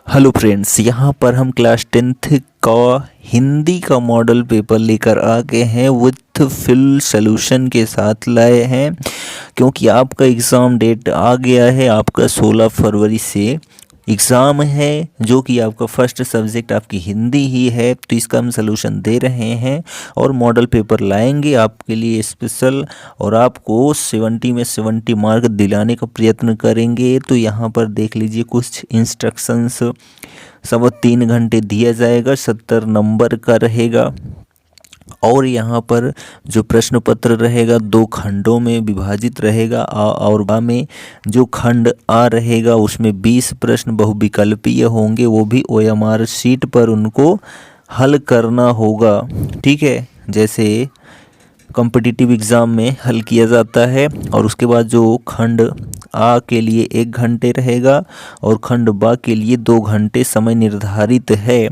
Hello friends, यहाँ पर हम क्लास 10th का हिंदी का मॉडल पेपर लेकर आ गए हैं विथ फिल सॉल्यूशन के साथ लाए हैं। क्योंकि आपका एग्ज़ाम डेट आ गया है, आपका 16 फरवरी से एग्ज़ाम है, जो कि आपका फर्स्ट सब्जेक्ट आपकी हिंदी ही है। तो इसका हम सलूशन दे रहे हैं और मॉडल पेपर लाएंगे आपके लिए स्पेशल, और आपको 70 में 70 मार्क दिलाने का प्रयत्न करेंगे। तो यहाँ पर देख लीजिए कुछ इंस्ट्रक्शंस। सब 3 घंटे दिया जाएगा, 70 नंबर का रहेगा। और यहाँ पर जो प्रश्न पत्र रहेगा 2 खंडों में विभाजित रहेगा। आ और बा में जो खंड आ रहेगा उसमें 20 प्रश्न बहुविकल्पीय होंगे, वो भी OMR शीट पर उनको हल करना होगा। ठीक है, जैसे कॉम्पिटिटिव एग्ज़ाम में हल किया जाता है। और उसके बाद जो खंड आ के लिए 1 घंटे रहेगा और खंड बा के लिए 2 घंटे समय निर्धारित है।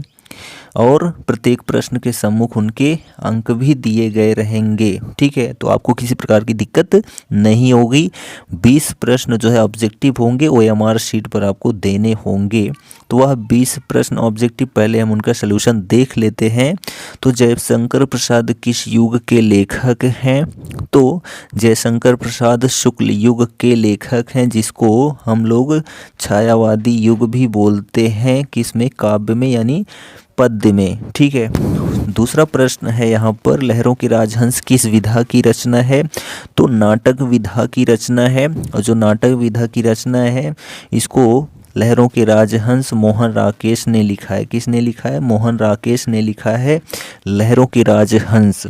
और प्रत्येक प्रश्न के सम्मुख उनके अंक भी दिए गए रहेंगे। ठीक है, तो आपको किसी प्रकार की दिक्कत नहीं होगी। 20 प्रश्न जो है ऑब्जेक्टिव होंगे, OMR शीट पर आपको देने होंगे। तो वह 20 प्रश्न ऑब्जेक्टिव, पहले हम उनका सलूशन देख लेते हैं। तो जयशंकर प्रसाद किस युग के लेखक हैं? तो जयशंकर प्रसाद शुक्ल युग के लेखक हैं, जिसको हम लोग छायावादी युग भी बोलते हैं। किसमें? काव्य में, यानी पद्य में। ठीक है, दूसरा प्रश्न है यहाँ पर, लहरों के राजहंस किस विधा की रचना है? तो नाटक विधा की रचना है। और जो नाटक विधा की रचना है, इसको लहरों के राजहंस मोहन राकेश ने लिखा है। किसने लिखा है? मोहन राकेश ने लिखा है लहरों के राजहंस।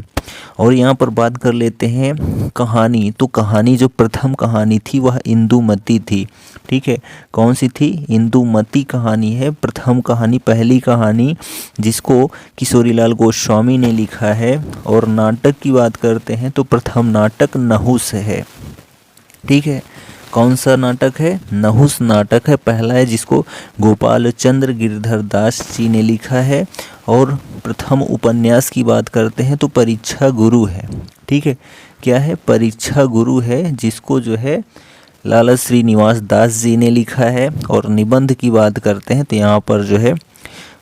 और यहाँ पर बात कर लेते हैं कहानी। तो कहानी, जो प्रथम कहानी थी वह इंदुमती थी। ठीक है, कौन सी थी? इंदुमती कहानी है प्रथम कहानी, पहली कहानी, जिसको किशोरीलाल गोस्वामी ने लिखा है। और नाटक की बात करते हैं तो प्रथम नाटक नहुस है। ठीक है, कौन सा नाटक है? नहुस नाटक है, पहला है, जिसको गोपाल चंद्र गिरधर दास जी ने लिखा है। और प्रथम उपन्यास की बात करते हैं तो परीक्षा गुरु है। ठीक है, क्या है? परीक्षा गुरु है, जिसको जो है लाला श्रीनिवास दास जी ने लिखा है। और निबंध की बात करते हैं तो यहाँ पर जो है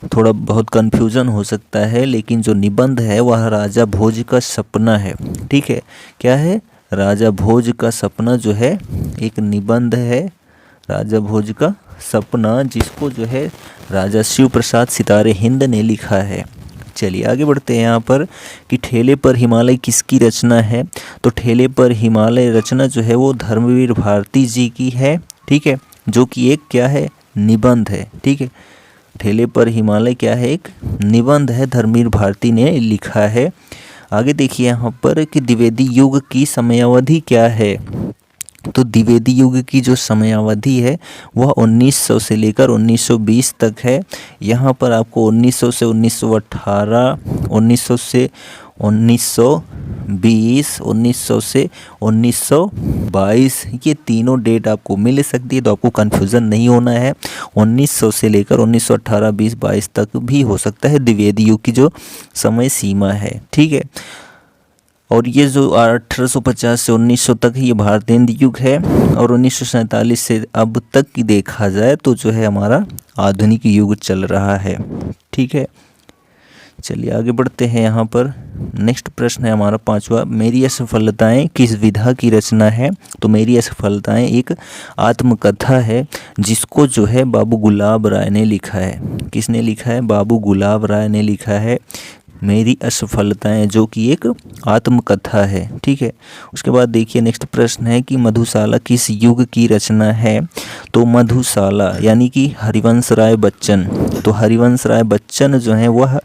थोड़ा बहुत कन्फ्यूज़न हो सकता है, लेकिन जो निबंध है वह राजा भोज का सपना है। ठीक है, क्या है? राजा भोज का सपना जो है एक निबंध है, राजा भोज का सपना, जिसको जो है राजा शिव प्रसाद सितारे हिंद ने लिखा है। चलिए आगे बढ़ते हैं यहाँ पर कि ठेले पर हिमालय किसकी रचना है? तो ठेले पर हिमालय रचना जो है वो धर्मवीर भारती जी की है। ठीक है, जो कि एक क्या है? निबंध है। ठीक है, ठेले पर हिमालय क्या है? एक निबंध है, धर्मवीर भारती ने लिखा है। आगे देखिए यहाँ पर कि द्विवेदी युग की समयावधि क्या है? तो द्विवेदी युग की जो समयावधि है वह 1900 से लेकर 1920 तक है। यहाँ पर आपको 1900 से 1918, 1900 से 1920, 1900 से 1922, ये तीनों डेट आपको मिल सकती है। तो आपको कन्फ्यूज़न नहीं होना है। 1900 से लेकर 1918, 20, 22 तक भी हो सकता है द्विवेदी युग की जो समय सीमा है। ठीक है, और ये जो 1850 से 1900 तक ये भारतेंद्र युग है। और 1947 से अब तक की देखा जाए तो जो है हमारा आधुनिक युग चल रहा है। ठीक है, चलिए आगे बढ़ते हैं। यहाँ पर नेक्स्ट प्रश्न है हमारा 5वां, मेरी असफलताएं किस विधा की रचना है? तो मेरी असफलताएं एक आत्मकथा है, जिसको जो है बाबू गुलाब राय ने लिखा है। किसने लिखा है? बाबू गुलाब राय ने लिखा है मेरी असफलताएं, जो कि एक आत्मकथा है। ठीक है, उसके बाद देखिए नेक्स्ट प्रश्न है कि मधुशाला किस युग की रचना है? तो मधुशाला यानी कि हरिवंश राय बच्चन। तो हरिवंश राय बच्चन जो है वह,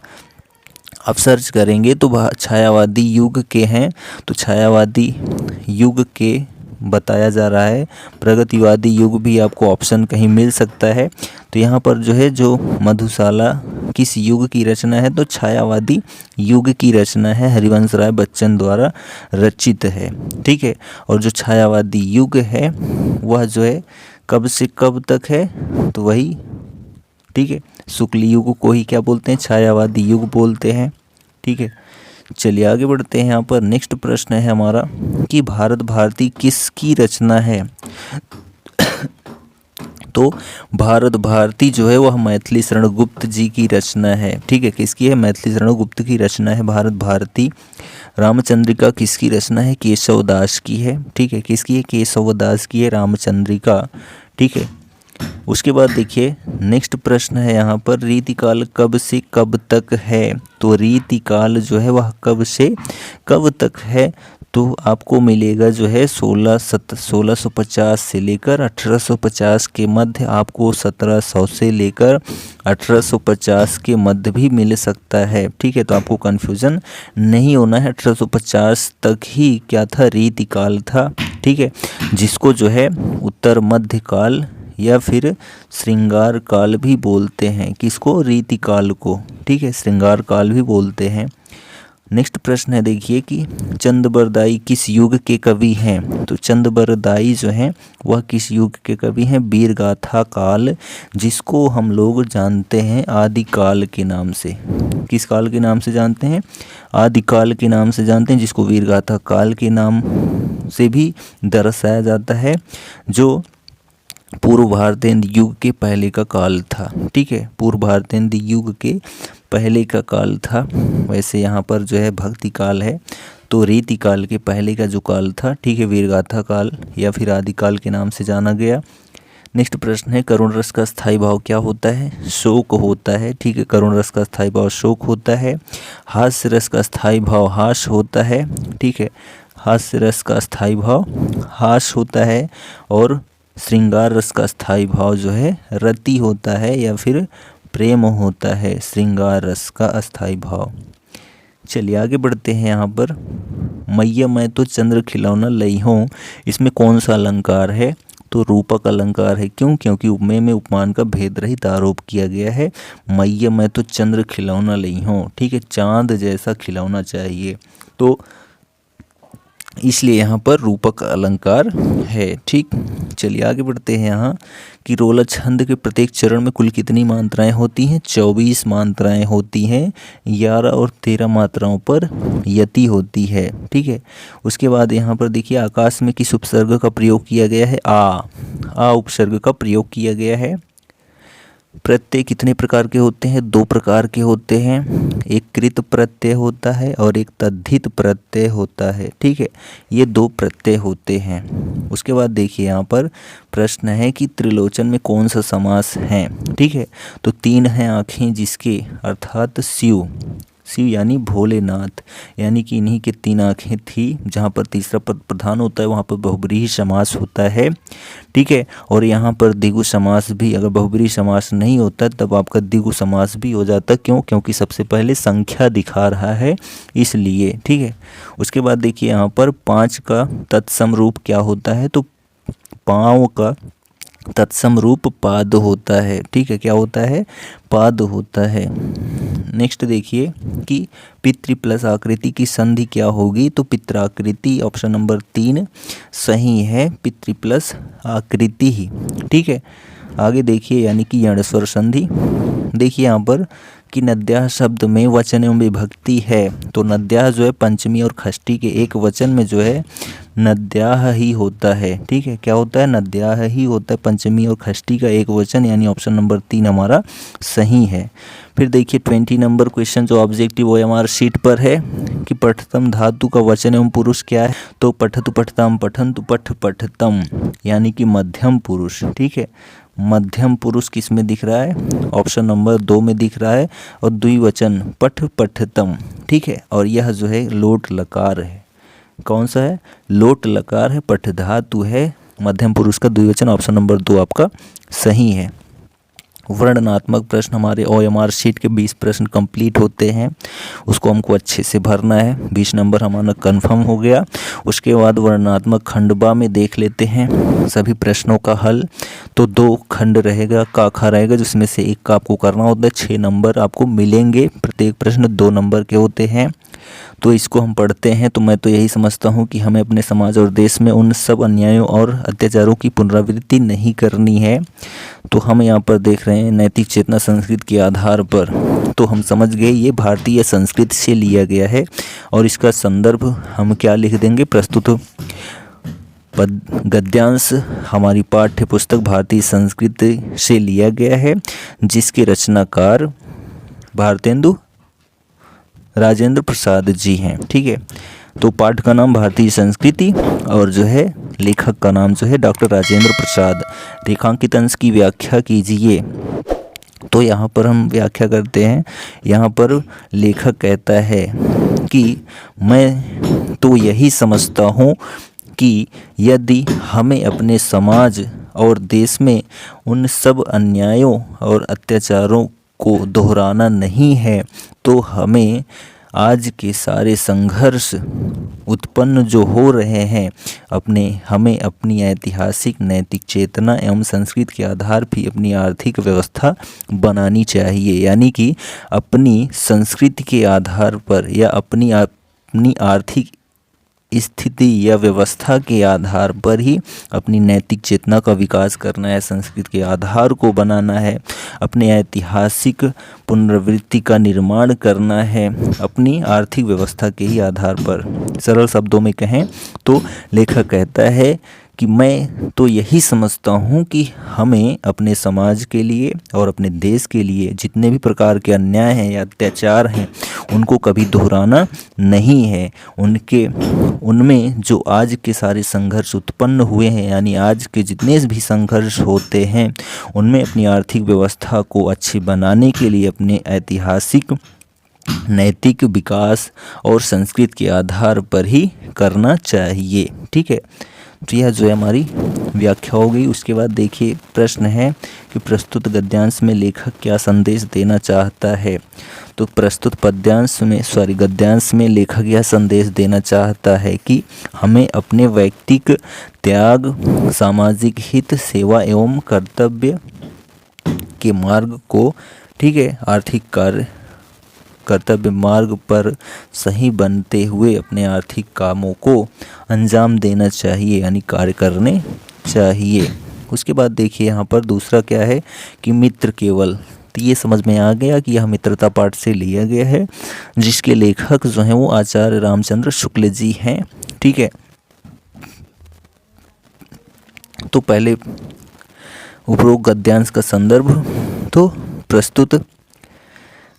आप सर्च करेंगे तो वह छायावादी युग के हैं। तो छायावादी युग के बताया जा रहा है। प्रगतिवादी युग भी आपको ऑप्शन कहीं मिल सकता है। तो यहाँ पर जो है, जो मधुशाला किस युग की रचना है? तो छायावादी युग की रचना है, हरिवंश राय बच्चन द्वारा रचित है। ठीक है, और जो छायावादी युग है वह जो है कब से कब तक है? तो वही, ठीक है, शुक्ल युग को ही क्या बोलते हैं? छायावादी युग बोलते हैं। ठीक है, चलिए आगे बढ़ते हैं। यहाँ पर नेक्स्ट प्रश्न है हमारा कि भारत भारती किसकी रचना है? तो भारत भारती जो है वह मैथिली शरण गुप्त जी की रचना है। ठीक है, किसकी है? मैथिली शरण गुप्त की रचना है भारत भारती। रामचंद्रिका किसकी रचना है? केशव दास की है। ठीक है, किसकी है? केशव दास की है रामचंद्रिका। ठीक है, उसके बाद देखिए नेक्स्ट प्रश्न है यहाँ पर, रीतिकाल कब से कब तक है? तो रीतिकाल जो है वह कब से कब तक है? तो आपको मिलेगा जो है 1650 से लेकर 1850 के मध्य, आपको 1700 से लेकर 1850 के मध्य भी मिल सकता है। ठीक है, तो आपको कन्फ्यूज़न नहीं होना है, 1850 तक ही क्या था? रीतिकाल था। ठीक है, जिसको जो है उत्तर मध्य काल या फिर श्रृंगार काल भी बोलते हैं। किसको? रीतिकाल को। ठीक है, श्रृंगार काल भी बोलते हैं। नेक्स्ट प्रश्न है देखिए कि चंद्रबरदाई किस युग के कवि हैं? तो चंद्रबरदाई जो हैं वह किस युग के कवि हैं? वीरगाथा काल, जिसको हम लोग जानते हैं आदिकाल के नाम से। किस काल के नाम से जानते हैं? आदिकाल के नाम से जानते हैं, जिसको वीरगाथा काल के नाम से भी दर्शाया जाता है, जो पूर्व भारतीय युग के पहले का काल था। ठीक है, पूर्व भारतीय युग के पहले का काल था। वैसे यहाँ पर जो है भक्ति काल है, तो रीति काल के पहले का जो काल था, ठीक है, वीरगाथा काल या फिर आदिकाल के नाम से जाना गया। नेक्स्ट प्रश्न है, करुण रस का स्थायी भाव क्या होता है? शोक होता है। ठीक है, करुण रस का स्थायी भाव शोक होता है। हास्य रस का स्थायी भाव हास होता है। ठीक है, हास्य रस का स्थायी भाव हास होता है। और श्रृंगार रस का स्थायी भाव जो है रति होता है या फिर प्रेम होता है। श्रृंगार रस का अस्थायी भाव। चलिए आगे बढ़ते हैं। यहाँ पर मैया मैं तो चंद्र खिलौना लई हूँ, इसमें कौन सा अलंकार है? तो रूपक अलंकार है। क्यों? क्योंकि उपमेय में उपमान का भेद रहित आरोप किया गया है। मैया मैं तो चंद्र खिलौना लई हूँ, ठीक है, चांद जैसा खिलौना चाहिए, तो इसलिए यहाँ पर रूपक अलंकार है। ठीक, चलिए आगे बढ़ते हैं। यहाँ कि रोला छंद के प्रत्येक चरण में कुल कितनी मात्राएं होती हैं? 24 मात्राएं होती हैं। 11 और 13 मात्राओं पर यति होती है। ठीक है, उसके बाद यहाँ पर देखिए आकाश में किस उपसर्ग का प्रयोग किया गया है? आ उपसर्ग का प्रयोग किया गया है। प्रत्यय कितने प्रकार के होते हैं? 2 प्रकार के होते हैं। एक कृत प्रत्यय होता है और एक तद्धित प्रत्यय होता है। ठीक है, ये 2 प्रत्यय होते हैं। उसके बाद देखिए यहाँ पर प्रश्न है कि त्रिलोचन में कौन सा समास है? ठीक है, तो 3 हैं आँखें जिसके, अर्थात शिव यानी भोलेनाथ, यानी कि इन्हीं के 3 आँखें थी। जहाँ पर तीसरा पद प्रधान होता है वहाँ पर बहुब्रीहि समास होता है। ठीक है, और यहाँ पर द्विगु समास भी, अगर बहुब्रीहि समास नहीं होता तब आपका द्विगु समास भी हो जाता। क्यों? क्योंकि सबसे पहले संख्या दिखा रहा है, इसलिए। ठीक है, उसके बाद देखिए यहाँ पर 5 का तत्सम रूप क्या होता है? तो पाँव का तत्सम रूप पाद होता है। ठीक है, क्या होता है? पाद होता है। नेक्स्ट देखिए कि पितृ प्लस आकृति की संधि क्या होगी? तो पित्राकृति, ऑप्शन नंबर 3 सही है, पितृ प्लस आकृति ही। ठीक है, आगे देखिए यानी कि यणस्वर संधि। देखिए यहाँ पर कि नद्याः शब्द में वचन एवं विभक्ति है, तो नद्याः जो है पंचमी और षष्ठी के एक वचन में जो है नद्याः ही होता है। ठीक है, क्या होता है? नद्याः ही होता है, पंचमी और षष्ठी का एक वचन, यानी ऑप्शन नंबर 3 हमारा सही है। फिर देखिए 20 नंबर क्वेश्चन जो ऑब्जेक्टिव OMR शीट पर है कि पठतम धातु का वचन एवं पुरुष क्या है? तो पठतु पठताम पठन्तु पठ पठतम, यानी कि मध्यम पुरुष। ठीक है, मध्यम पुरुष किस में दिख रहा है? ऑप्शन नंबर 2 में दिख रहा है, और द्विवचन पठ पठतम। ठीक है, और यह जो है लोट लकार है। कौन सा है? लोट लकार है, पठ धातु है, मध्यम पुरुष का द्विवचन, ऑप्शन नंबर 2 आपका सही है। वर्णनात्मक प्रश्न हमारे OMR शीट के 20 प्रश्न कंप्लीट होते हैं, उसको हमको अच्छे से भरना है। 20 नंबर हमारा कंफर्म हो गया। उसके बाद वर्णनात्मक खंडबा में देख लेते हैं सभी प्रश्नों का हल। तो 2 खंड रहेगा, का खा रहेगा, जिसमें से एक का आपको करना होता है। 6 नंबर आपको मिलेंगे, प्रत्येक प्रश्न 2 नंबर के होते हैं। तो इसको हम पढ़ते हैं तो मैं तो यही समझता हूँ कि हमें अपने समाज और देश में उन सब अन्यायों और अत्याचारों की पुनरावृत्ति नहीं करनी है। तो हम यहाँ पर देख रहे हैं नैतिक चेतना संस्कृत के आधार पर, तो हम समझ गए ये भारतीय संस्कृति से लिया गया है। और इसका संदर्भ हम क्या लिख देंगे? प्रस्तुत गद्यांश हमारी पाठ्य पुस्तक भारतीय संस्कृति से लिया गया है, जिसके रचनाकार भारतेंदु राजेंद्र प्रसाद जी हैं। ठीक है, तो पाठ का नाम भारतीय संस्कृति और जो है लेखक का नाम जो है डॉक्टर राजेंद्र प्रसाद। रेखांकित अंश की व्याख्या कीजिए। तो यहाँ पर हम व्याख्या करते हैं। यहाँ पर लेखक कहता है कि मैं तो यही समझता हूँ कि यदि हमें अपने समाज और देश में उन सब अन्यायों और अत्याचारों को दोहराना नहीं है, तो हमें आज के सारे संघर्ष उत्पन्न जो हो रहे हैं हमें अपनी ऐतिहासिक नैतिक चेतना एवं संस्कृति के आधार पर अपनी आर्थिक व्यवस्था बनानी चाहिए। यानी कि अपनी संस्कृति के आधार पर या अपनी आर्थिक स्थिति या व्यवस्था के आधार पर ही अपनी नैतिक चेतना का विकास करना है, संस्कृति के आधार को बनाना है, अपने ऐतिहासिक पुनरावृत्ति का निर्माण करना है अपनी आर्थिक व्यवस्था के ही आधार पर। सरल शब्दों में कहें तो लेखक कहता है कि मैं तो यही समझता हूँ कि हमें अपने समाज के लिए और अपने देश के लिए जितने भी प्रकार के अन्याय हैं या अत्याचार हैं उनको कभी दोहराना नहीं है। उनमें जो आज के सारे संघर्ष उत्पन्न हुए हैं, यानी आज के जितने भी संघर्ष होते हैं, उनमें अपनी आर्थिक व्यवस्था को अच्छी बनाने के लिए अपने ऐतिहासिक नैतिक विकास और संस्कृति के आधार पर ही करना चाहिए। ठीक है, तो यह जो है हमारी व्याख्या हो गई। उसके बाद देखिए प्रश्न है कि प्रस्तुत गद्यांश में लेखक क्या संदेश देना चाहता है। तो प्रस्तुत गद्यांश में लेखक यह संदेश देना चाहता है कि हमें अपने वैयक्तिक त्याग, सामाजिक हित, सेवा एवं कर्तव्य के मार्ग को, ठीक है, आर्थिक कर्तव्य मार्ग पर सही बनते हुए अपने आर्थिक कामों को अंजाम देना चाहिए, यानी कार्य करने चाहिए। उसके बाद देखिए यहाँ पर दूसरा क्या है कि मित्र केवल। तो ये समझ में आ गया कि यह मित्रता पाठ से लिया गया है, जिसके लेखक जो हैं वो आचार्य रामचंद्र शुक्ल जी हैं। ठीक है, तो पहले उपरोक्त गद्यांश का संदर्भ। तो प्रस्तुत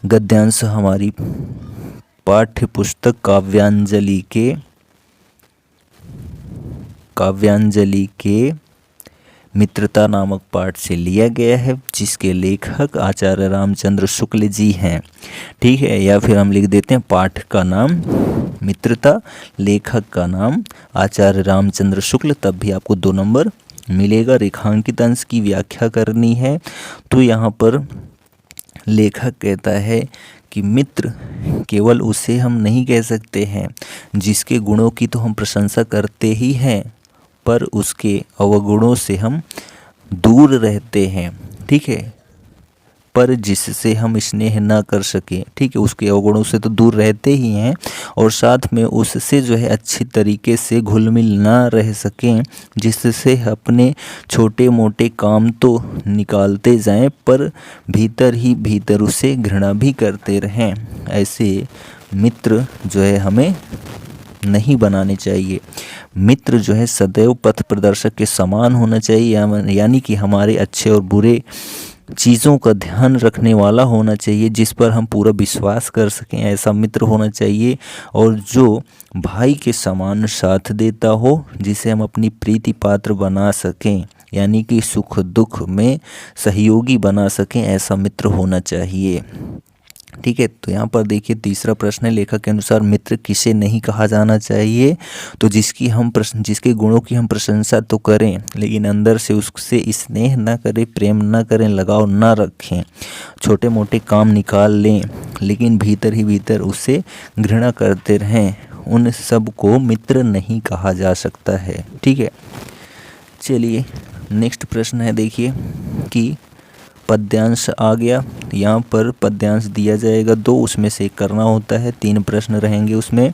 गद्यांश हमारी पाठ्य पुस्तक काव्यांजलि के मित्रता नामक पाठ से लिया गया है, जिसके लेखक आचार्य रामचंद्र शुक्ल जी हैं। ठीक है, या फिर हम लिख देते हैं पाठ का नाम मित्रता, लेखक का नाम आचार्य रामचंद्र शुक्ल, तब भी आपको 2 नंबर मिलेगा। रेखांकित अंश की व्याख्या करनी है। तो यहाँ पर लेखक कहता है कि मित्र केवल उसे हम नहीं कह सकते हैं जिसके गुणों की तो हम प्रशंसा करते ही हैं, पर उसके अवगुणों से हम दूर रहते हैं। ठीक है, पर जिससे हम स्नेह ना कर सकें, ठीक है, उसके अवगुणों से तो दूर रहते ही हैं, और साथ में उससे जो है अच्छी तरीके से घुल मिल ना रह सकें, जिससे अपने छोटे मोटे काम तो निकालते जाएं पर भीतर ही भीतर उसे घृणा भी करते रहें। ऐसे मित्र जो है हमें नहीं बनाने चाहिए। मित्र जो है सदैव पथ प्रदर्शक के समान होना चाहिए, यानी कि हमारे अच्छे और बुरे चीज़ों का ध्यान रखने वाला होना चाहिए, जिस पर हम पूरा विश्वास कर सकें। ऐसा मित्र होना चाहिए, और जो भाई के समान साथ देता हो, जिसे हम अपनी प्रीति पात्र बना सकें, यानी कि सुख दुख में सहयोगी बना सकें, ऐसा मित्र होना चाहिए। ठीक है, तो यहाँ पर देखिए तीसरा प्रश्न है, लेखक के अनुसार मित्र किसे नहीं कहा जाना चाहिए। तो जिसके गुणों की हम प्रशंसा तो करें, लेकिन अंदर से उससे स्नेह ना करें, प्रेम ना करें, लगाव ना रखें, छोटे मोटे काम निकाल लें, लेकिन भीतर ही भीतर उससे घृणा करते रहें, उन सब को मित्र नहीं कहा जा सकता है। ठीक है, चलिए नेक्स्ट प्रश्न है, देखिए कि पद्यांश आ गया। यहाँ पर पद्यांश दिया जाएगा 2, उसमें से एक करना होता है, 3 प्रश्न रहेंगे उसमें।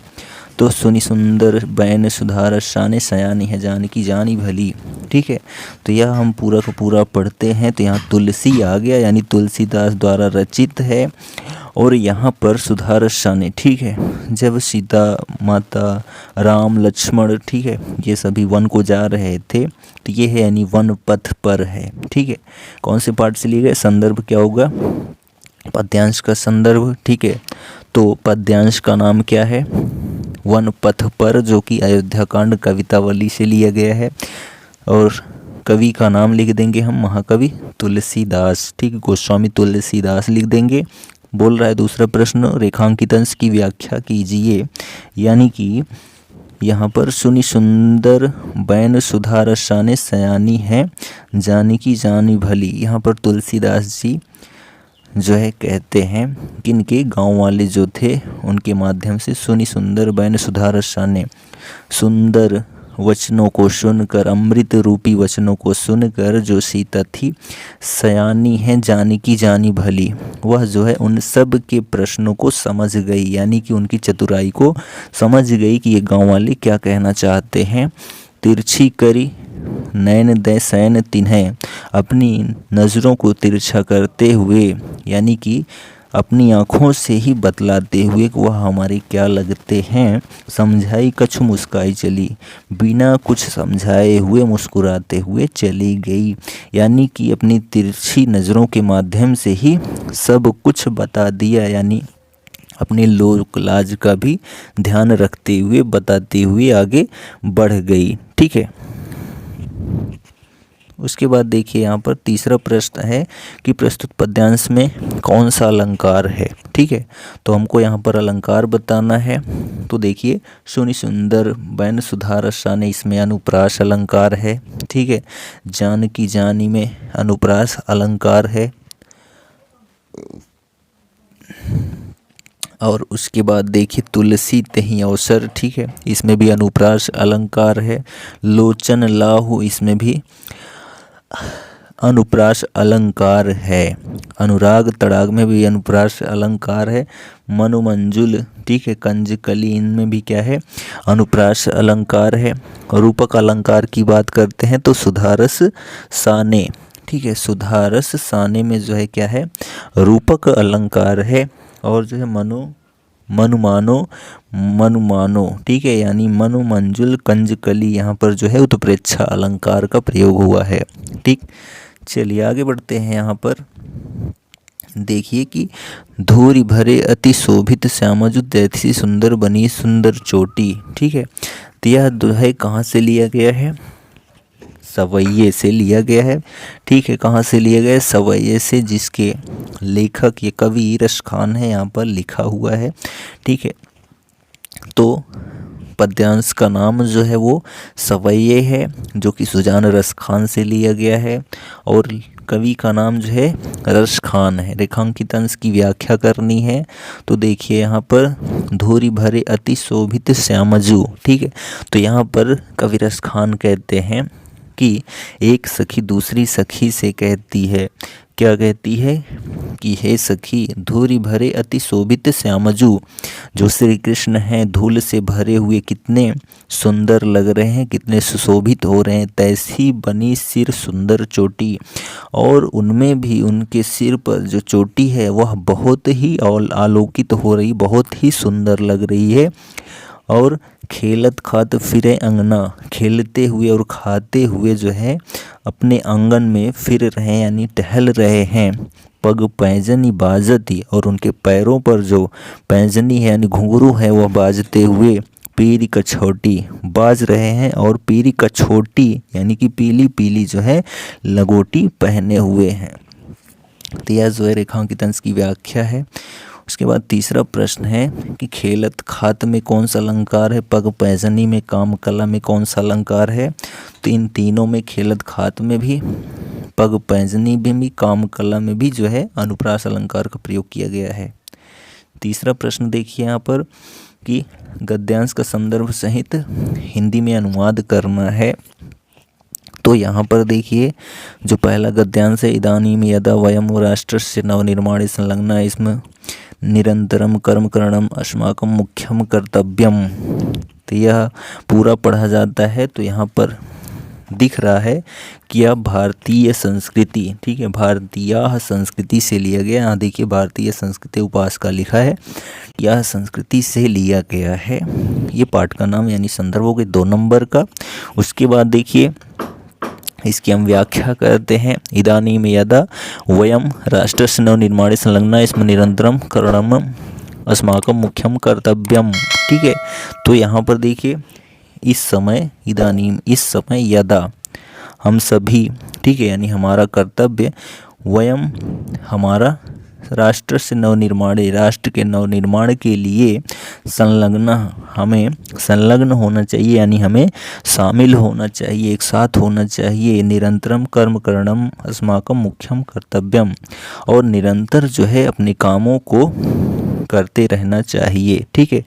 तो सुनि सुंदर बैन सुधा रसाने सयानी है जानकी जानी भली। ठीक है, तो यह हम पूरा का पूरा पढ़ते हैं। तो यहाँ तुलसी आ गया, यानी तुलसीदास द्वारा रचित है। और यहाँ पर सुधा रसाने, ठीक है, जब सीता माता, राम, लक्ष्मण, ठीक है, ये सभी वन को जा रहे थे, तो ये है यानी वन पथ पर है। ठीक है, कौन से पाठ से लिए गए? संदर्भ क्या होगा? पद्यांश का संदर्भ। ठीक है, तो पद्यांश का नाम क्या है? वन पथ पर, जो कि अयोध्या कांड कवितावली से लिया गया है। और कवि का नाम लिख देंगे हम, महाकवि तुलसीदास। ठीक, गोस्वामी तुलसीदास लिख देंगे। बोल रहा है दूसरा प्रश्न, रेखांकित अंश की व्याख्या कीजिए। यानी कि यहाँ पर सुनि सुंदर बैन सुधा रसाने सयानी है जानकी जानी भली। यहाँ पर तुलसीदास जी जो है कहते हैं कि इनके गाँव वाले जो थे उनके माध्यम से सुनि सुंदर बैन सुधा रसाने, सुंदर वचनों को सुनकर, अमृत रूपी वचनों को सुनकर जो सीता थी सयानी है जानकी जानी भली, वह जो है उन सब के प्रश्नों को समझ गई, यानी कि उनकी चतुराई को समझ गई कि ये गांव वाले क्या कहना चाहते हैं। तिरछी करी नैन दे सैन तिन्हें, अपनी नज़रों को तिरछा करते हुए, यानी कि अपनी आँखों से ही बतलाते हुए कि वह हमारे क्या लगते हैं। समझाई कछु मुस्काई चली, बिना कुछ समझाए हुए मुस्कुराते हुए चली गई, यानी कि अपनी तिरछी नज़रों के माध्यम से ही सब कुछ बता दिया, यानी अपने लोक लाज का भी ध्यान रखते हुए बताते हुए आगे बढ़ गई। ठीक है, उसके बाद देखिए यहाँ पर तीसरा प्रश्न है कि प्रस्तुत पद्यांश में कौन सा अलंकार है। ठीक है, तो हमको यहाँ पर अलंकार बताना है। तो देखिए, सुनि सुंदर बैन सुधा रसाने, इसमें अनुप्रास अलंकार है। ठीक है, जानकी जानी में अनुप्रास अलंकार है। और उसके बाद देखिए तुलसी तेहि अवसर, ठीक है, इसमें भी अनुप्रास अलंकार है। लोचन लाहु, इसमें भी अनुप्रास अलंकार है। अनुराग तड़ाग में भी अनुप्रास अलंकार है। मनुमंजुल, ठीक है, कंजकली, इनमें भी क्या है? अनुप्रास अलंकार है। रूपक अलंकार की बात करते हैं तो सुधारस साने, ठीक है, सुधारस साने में जो है क्या है? रूपक अलंकार है। और जो है मनुमानो, ठीक है, यानी मनुमंजुल कंजकली, यहाँ पर जो है उत्प्रेक्षा अलंकार का प्रयोग हुआ है। ठीक, चलिए आगे बढ़ते हैं। यहाँ पर देखिए कि धूरी भरे अति शोभित श्यामजु दैसी सुंदर बनी सुंदर चोटी। ठीक है, तो यह दोहे कहाँ से लिया गया है? सवैये से लिया गया है। ठीक है, कहाँ से लिया गया है? सवैये से, जिसके लेखक ये कवि रस खान है, यहाँ पर लिखा हुआ है। ठीक है, तो पद्यांश का नाम जो है वो सवैये है, जो कि सुजान रस खान से लिया गया है। और कवि का नाम जो है रस खान है। रेखांकित अंश की व्याख्या करनी है तो देखिए यहाँ पर धूरी भरे अति शोभित श्यामजू। ठीक है, तो यहाँ पर कवि रस खान कहते हैं कि एक सखी दूसरी सखी से कहती है, क्या कहती है? कि हे सखी, धूरी भरे अति शोभित श्यामजू, जो श्री कृष्ण हैं धूल से भरे हुए कितने सुंदर लग रहे हैं, कितने सुशोभित हो रहे हैं। तैसी बनी सिर सुंदर चोटी, और उनमें भी उनके सिर पर जो चोटी है वह बहुत ही आलोकित हो रही, बहुत ही सुंदर लग रही है। और खेलत खात फिरे अंगना, खेलते हुए और खाते हुए जो है अपने आंगन में फिर रहे, यानी टहल रहे हैं। पग पैजनी बाजती, और उनके पैरों पर जो पैजनी है यानी घुंघरू है वह बाजते हुए पीरी कछोटी बाज रहे हैं, और पीरी कछोटी यानी कि पीली पीली जो है लगोटी पहने हुए हैं। तो यह जो है रेखांकित अंश की व्याख्या है। उसके बाद तीसरा प्रश्न है कि खेलत खात में कौन सा अलंकार है? पग पैजनी में, काम कला में कौन सा अलंकार है? तो इन तीनों में, खेलत खात में भी, पग पैजनी में भी, काम कला में भी जो है अनुप्रास अलंकार का प्रयोग किया गया है। तीसरा प्रश्न देखिए यहाँ पर कि गद्यांश का संदर्भ सहित हिंदी में अनुवाद करना है। तो यहाँ पर देखिए जो पहला गद्यांश है, इदानीम यदा वयम राष्ट्रस्य नवनिर्माणे संलग्ना, इसमें निरंतरम कर्म करणम अस्माकं मुख्यम कर्तव्यम। तो यह पूरा पढ़ा जाता है। तो यहाँ पर दिख रहा है कि यह भारतीय संस्कृति, ठीक है, भारतीय संस्कृति से लिया गया। यहाँ देखिए भारतीय संस्कृति उपासका लिखा है, यह संस्कृति से लिया गया है। ये पाठ का नाम यानी संदर्भ हो गए 2 नंबर का। उसके बाद देखिए इसकी हम व्याख्या करते हैं। इदानीम यदा वयम राष्ट्रस्य नवनिर्माणे संलग्ना स्म निरंतरम करणम अस्माकं मुख्यम कर्तव्यम। ठीक है, तो यहाँ पर देखिए इस समय, इदानीम इस समय, यदा हम सभी, ठीक है, यानी हमारा कर्तव्य, वयम हमारा, राष्ट्र से नवनिर्माणे राष्ट्र के नवनिर्माण के लिए संलग्न, हमें संलग्न होना चाहिए, यानी हमें शामिल होना चाहिए, एक साथ होना चाहिए। निरंतरम कर्म करणम अस्माकं मुख्यम कर्तव्यम, और निरंतर जो है अपने कामों को करते रहना चाहिए। ठीक है,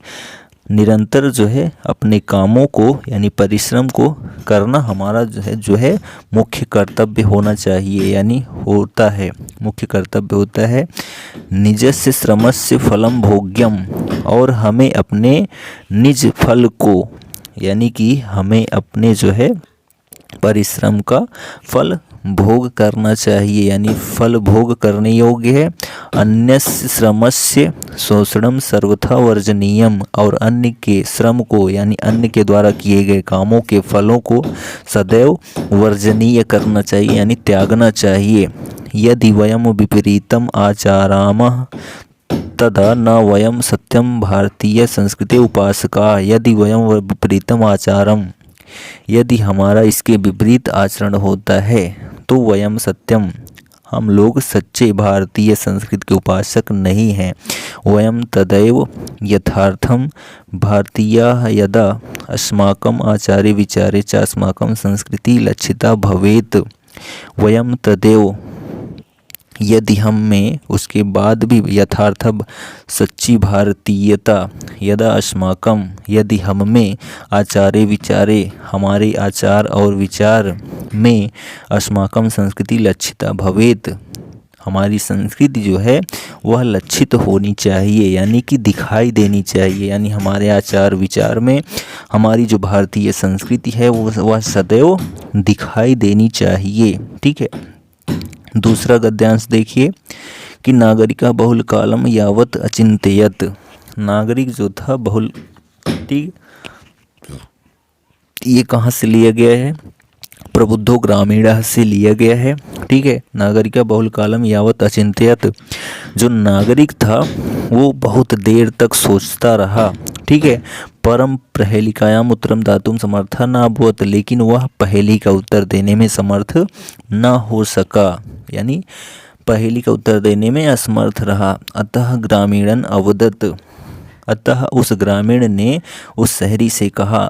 निरंतर जो है अपने कामों को यानी परिश्रम को करना हमारा जो है मुख्य कर्तव्य होना चाहिए, यानी होता है, मुख्य कर्तव्य होता है। निजस्य श्रमस्य फलम भोग्यम, और हमें अपने निज फल को, यानी कि हमें अपने जो है परिश्रम का फल भोग करना चाहिए, यानी फल भोग करने योग्य है। अन्यस्य श्रमस्य शोषणम सर्वथा वर्जनीयम, और अन्य के श्रम को यानी अन्य के द्वारा किए गए कामों के फलों को सदैव वर्जनीय करना चाहिए, यानी त्यागना चाहिए। यदि वयम विपरीतम आचारामः तदा न वयम सत्यम भारतीय संस्कृति उपासका। यदि वयम विपरीतम आचारम, यदि हमारा इसके विपरीत आचरण होता है तो वयम सत्यम, हम लोग सच्चे भारतीय संस्कृति के उपासक नहीं हैं। वयम तदैव यथार्थम भारतीयाः यदा अस्माकं आचारे विचारे च अस्माकं संस्कृति लक्षिता भवेत्। वयम तदैव, यदि हम में उसके बाद भी यथार्थ सच्ची भारतीयता, यदा अस्माकम, यदि हम में आचारे विचारे, हमारे आचार और विचार में अस्माकम संस्कृति लक्षिता भवेत, हमारी संस्कृति जो है वह लक्षित होनी चाहिए, यानी कि दिखाई देनी चाहिए, यानी हमारे आचार विचार में हमारी जो भारतीय संस्कृति है वह सदैव दिखाई देनी चाहिए। ठीक है, दूसरा गद्यांश देखिए कि नागरिका बहुल कालम यावत अचिंत्यत। नागरिक जो था बहुल, ठीक, ये कहाँ से लिया गया है? प्रबुद्धो ग्रामीण से लिया गया है। ठीक है, नागरिका बहुल कालम यावत अचिंत्यत, जो नागरिक था वो बहुत देर तक सोचता रहा। ठीक है, परम प्रहेलिकायाम उत्तरम दातुम समर्था न अभवत, लेकिन वह पहेली का उत्तर देने में समर्थ न हो सका, यानी पहेली का उत्तर देने में असमर्थ रहा। अतः ग्रामीणन अवदत, अतः उस ग्रामीण ने उस शहरी से कहा,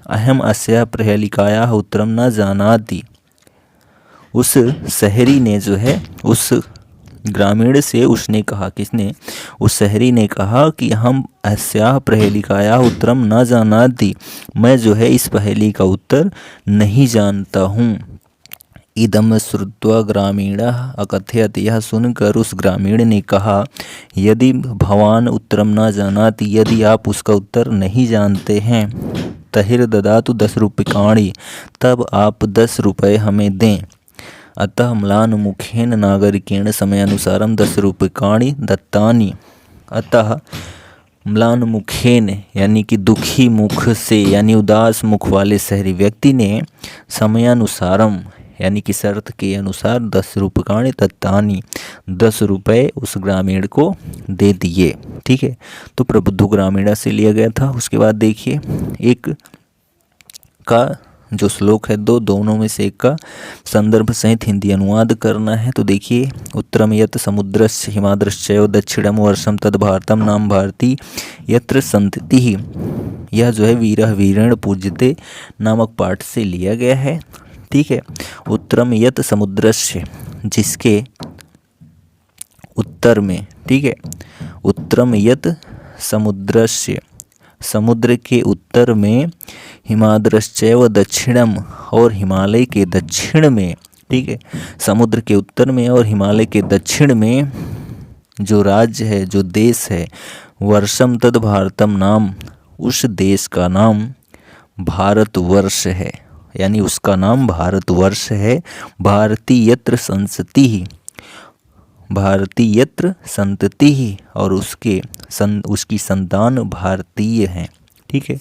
अहम अस्या प्रहेलिकायाः उत्तरम न जानाति। उस शहरी ने जो है उस ग्रामीण से उसने कहा, किसने? उस शहरी ने कहा कि हम अस्याः प्रहेलिकायाः उत्तरम न जानाति, मैं जो है इस पहेली का उत्तर नहीं जानता हूँ। इदम श्रुत्वा ग्रामीणः अकथयत, यह सुनकर उस ग्रामीण ने कहा, यदि भवान उत्तरम न जानाति, यदि आप उसका उत्तर नहीं जानते हैं, तहिर ददातु 10 रूप्यकाणि, तब आप 10 रुपये हमें दें। अतः म्लानमुखेन नागरिकेण समयानुसारम 10 रूप्यकाणि दत्तानि। अतः म्लानमुखेन यानी कि दुखी मुख से, यानी उदास मुख वाले शहरी व्यक्ति ने समयानुसारम यानी कि शर्त के अनुसार 10 रूप्यकाणि दत्तानि, 10 रुपये उस ग्रामीण को दे दिए। ठीक है, तो प्रबुद्ध ग्रामीणा से लिया गया था। उसके बाद देखिए एक का जो श्लोक है, दोनों में से एक का संदर्भ सहित हिंदी अनुवाद करना है। तो देखिए, उत्तरम यत समुद्रस्य हिमाद्रश्चैव दक्षिणम वर्षम तद भारतम नाम भारती यत्र संततिः, यह जो है वीरः वीरेण पूज्यते नामक पाठ से लिया गया है। ठीक है, उत्तरम यत समुद्रस्य, जिसके उत्तर में, ठीक है, उत्तरम यत समुद्रस्य, समुद्र के उत्तर में, हिमाद्रश्चैव दक्षिणम, और हिमालय के दक्षिण में। ठीक है, समुद्र के उत्तर में और हिमालय के दक्षिण में जो राज्य है, जो देश है, वर्षम तद भारतम नाम, उस देश का नाम भारतवर्ष है, यानी उसका नाम भारतवर्ष है। भारतीयत्र संसति, भारतीयत्र संतति, और उसकी संतान भारतीय हैं। ठीक है।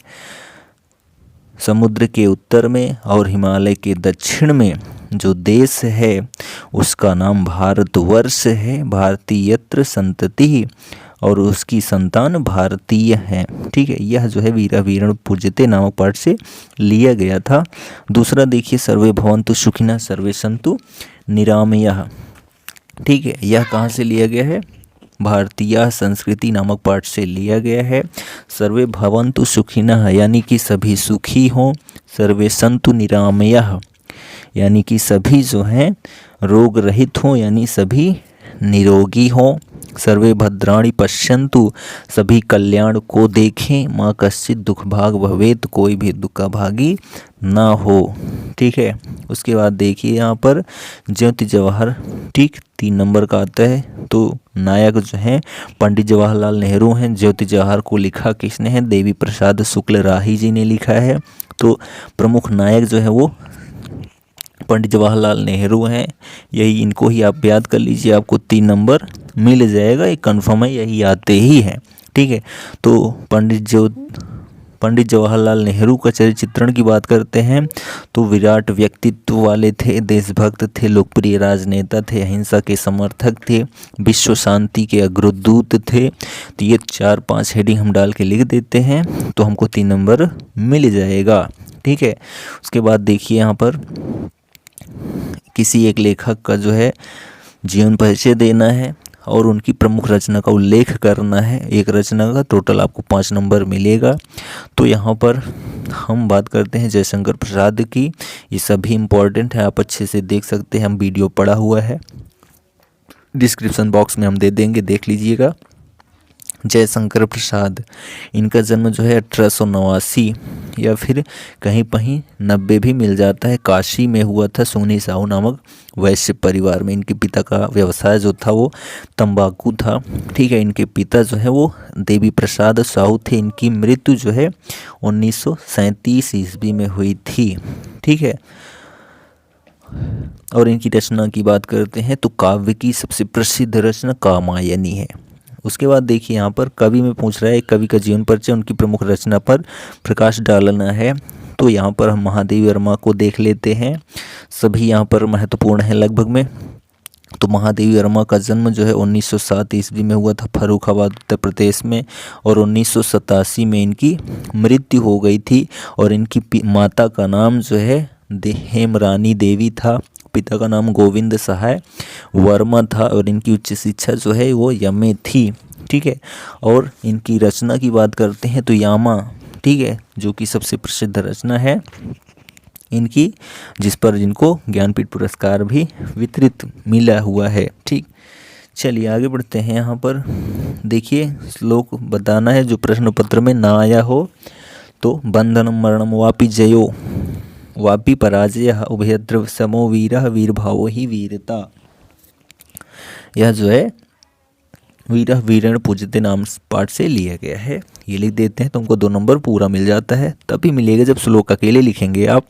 समुद्र के उत्तर में और हिमालय के दक्षिण में जो देश है उसका नाम भारतवर्ष है। भारतीयत्र संतति, और उसकी संतान भारतीय हैं। ठीक है। यह जो है वीरा वीरण पूज्यते नामक पाठ से लिया गया था। दूसरा देखिए, सर्वे भवन्तु सुखिनः सर्वे सन्तु निरामयाः। ठीक है। यह कहाँ से लिया गया है? भारतीय संस्कृति नामक पाठ से लिया गया है। सर्वे भवन्तु सुखिनः यानी कि सभी सुखी हों, सर्वे सन्तु निरामयाः यानी कि सभी जो हैं रोग रहित हों, यानी सभी निरोगी हों। सर्वे भद्राणि पश्यन्तु सभी कल्याण को देखें, माँ कश्चित् दुख भाग भवेत् कोई भी दुख का भागी ना हो। ठीक है। उसके बाद देखिए यहाँ पर ज्योति जवाहर, ठीक 3 नंबर का आता है। तो नायक जो हैं पंडित जवाहरलाल नेहरू हैं। ज्योति जवाहर को लिखा किसने है? देवी प्रसाद शुक्ल राही जी ने लिखा है। तो प्रमुख नायक जो है वो पंडित जवाहरलाल नेहरू हैं। यही, इनको ही आप याद कर लीजिए, आपको 3 नंबर मिल जाएगा। ये कन्फर्म है, यही आते ही हैं। ठीक है। तो पंडित जवाहरलाल नेहरू का चरित्र चित्रण की बात करते हैं तो विराट व्यक्तित्व वाले थे, देशभक्त थे, लोकप्रिय राजनेता थे, अहिंसा के समर्थक थे, विश्व शांति के अग्रदूत थे। तो ये 4-5 हेडिंग हम डाल के लिख देते हैं तो हमको 3 नंबर मिल जाएगा। ठीक है। उसके बाद देखिए यहाँ पर किसी एक लेखक का जो है जीवन परिचय देना है और उनकी प्रमुख रचना का उल्लेख करना है। एक रचना का टोटल आपको 5 नंबर मिलेगा। तो यहाँ पर हम बात करते हैं जयशंकर प्रसाद की। ये सभी इम्पोर्टेंट है, आप अच्छे से देख सकते हैं। हम वीडियो पड़ा हुआ है, डिस्क्रिप्शन बॉक्स में हम दे देंगे, देख लीजिएगा। जयशंकर प्रसाद, इनका जन्म जो है 1889 या फिर कहीं कहीं 90 भी मिल जाता है, काशी में हुआ था। सोनी साहू नामक वैश्य परिवार में। इनके पिता का व्यवसाय जो था वो तंबाकू था। ठीक है। इनके पिता जो है वो देवी प्रसाद साहू थे। इनकी मृत्यु जो है 1937 ईस्वी में हुई थी। ठीक है। और इनकी रचना की बात करते हैं तो काव्य की सबसे प्रसिद्ध रचना कामायनी है। उसके बाद देखिए यहाँ पर कवि में पूछ रहा है, कवि का जीवन परिचय, उनकी प्रमुख रचना पर प्रकाश डालना है। तो यहाँ पर हम महादेवी वर्मा को देख लेते हैं। सभी यहाँ पर महत्वपूर्ण है लगभग में। तो महादेवी वर्मा का जन्म जो है 1907 ईस्वी में हुआ था फर्रुखाबाद उत्तर प्रदेश में, और 1987 में इनकी मृत्यु हो गई थी। और इनकी माता का नाम जो है हेमरानी देवी था, पिता का नाम गोविंद सहाय वर्मा था, और इनकी उच्च शिक्षा जो है वो यम थी। ठीक है। और इनकी रचना की बात करते हैं तो यामा, ठीक है, जो कि सबसे प्रसिद्ध रचना है इनकी, जिस पर इनको ज्ञानपीठ पुरस्कार भी वितरित मिला हुआ है। ठीक, चलिए आगे बढ़ते हैं। यहाँ पर देखिए श्लोक बताना है जो प्रश्न पत्र में ना आया हो। तो बंधनम मरणम वापि जयो वापि पराजय उभयत्र समो वीरः वीरभावो ही वीरता। यह जो है वीरः वीरेण पूज्यते नाम पाठ से लिया गया है। ये लिख देते हैं तो हमको 2 नंबर पूरा मिल जाता है। तभी मिलेगा जब श्लोक अकेले लिखेंगे आप।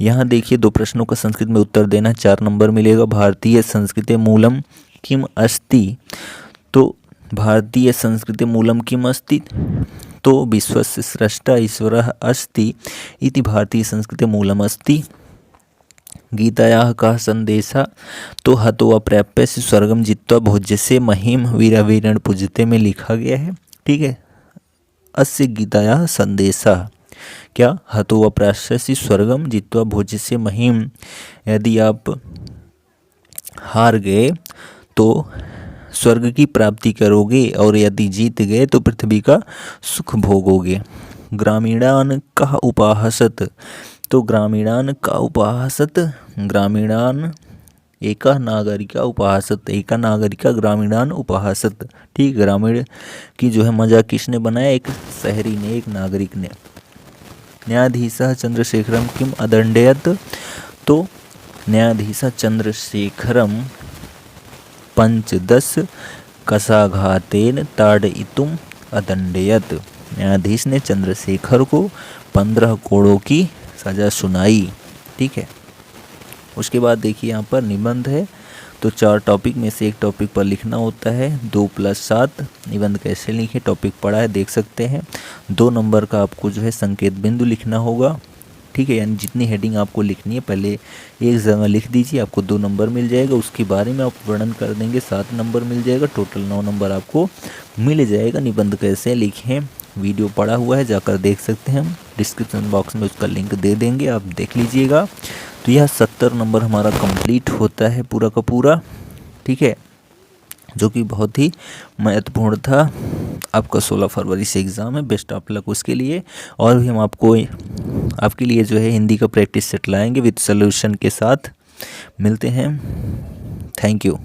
यहाँ देखिए 2 प्रश्नों का संस्कृत में उत्तर देना, 4 नंबर मिलेगा। भारतीय संस्कृते मूलम किम अस्ति। तो भारतीय संस्कृते मूलम किम अस्ति, तो विश्वस्य स्रष्टा ईश्वरः अस्ति इति भारतीय संस्कृते मूलम अस्ति। गीतायाः कः संदेशः, तो हतो अप्राप्य स्वर्गम जित्वा भोज्यसे महिम वीरवीरेण पूज्यते में लिखा गया है। ठीक है। अस्य गीतायाः संदेशः क्या, हतो अप्राप्य स्वर्गम जित्वा भोज्यसे महिम, यदि आप हार गए तो स्वर्ग की प्राप्ति करोगे, और यदि जीत गए तो पृथ्वी का सुख भोगोगे। ग्रामीणान कः उपासत, तो ग्रामीणान का उपासत, ग्रामीणान एका नागरिका उपासत, एका नागरिका ग्रामीणान उपासत। ठीक, ग्रामीण की जो है मजाक किसने बनाया? एक शहरी ने, एक नागरिक ने। न्यायाधीशः चंद्रशेखरम किम अदंडयत, तो न्यायाधीशः चंद्रशेखरम 15 कसाघातेन ताडयितुम अदंडयत। न्यायाधीश ने चंद्रशेखर को 15 कोड़ों की सजा सुनाई। ठीक है। उसके बाद देखिए यहाँ पर निबंध है, तो 4 टॉपिक में से एक टॉपिक पर लिखना होता है। 2+7 निबंध कैसे लिखे, टॉपिक पढ़ा है, देख सकते हैं। 2 नंबर का आपको जो है संकेत बिंदु लिखना होगा। ठीक है, यानी जितनी हेडिंग आपको लिखनी है पहले एक जगह लिख दीजिए, आपको 2 नंबर मिल जाएगा। उसके बारे में आप वर्णन कर देंगे, 7 नंबर मिल जाएगा। टोटल 9 नंबर आपको मिल जाएगा। निबंध कैसे लिखें वीडियो पड़ा हुआ है, जाकर देख सकते हैं। हम डिस्क्रिप्शन बॉक्स में उसका लिंक दे देंगे, आप देख लीजिएगा। तो यह 70 नंबर हमारा कंप्लीट होता है पूरा का पूरा। ठीक है, जो कि बहुत ही महत्वपूर्ण था। आपका 16 फरवरी से एग्ज़ाम है, बेस्ट ऑफ लक उसके लिए। और भी हम आपको आपके लिए जो है हिंदी का प्रैक्टिस सेट लाएंगे विद सॉल्यूशन के साथ। मिलते हैं, थैंक यू।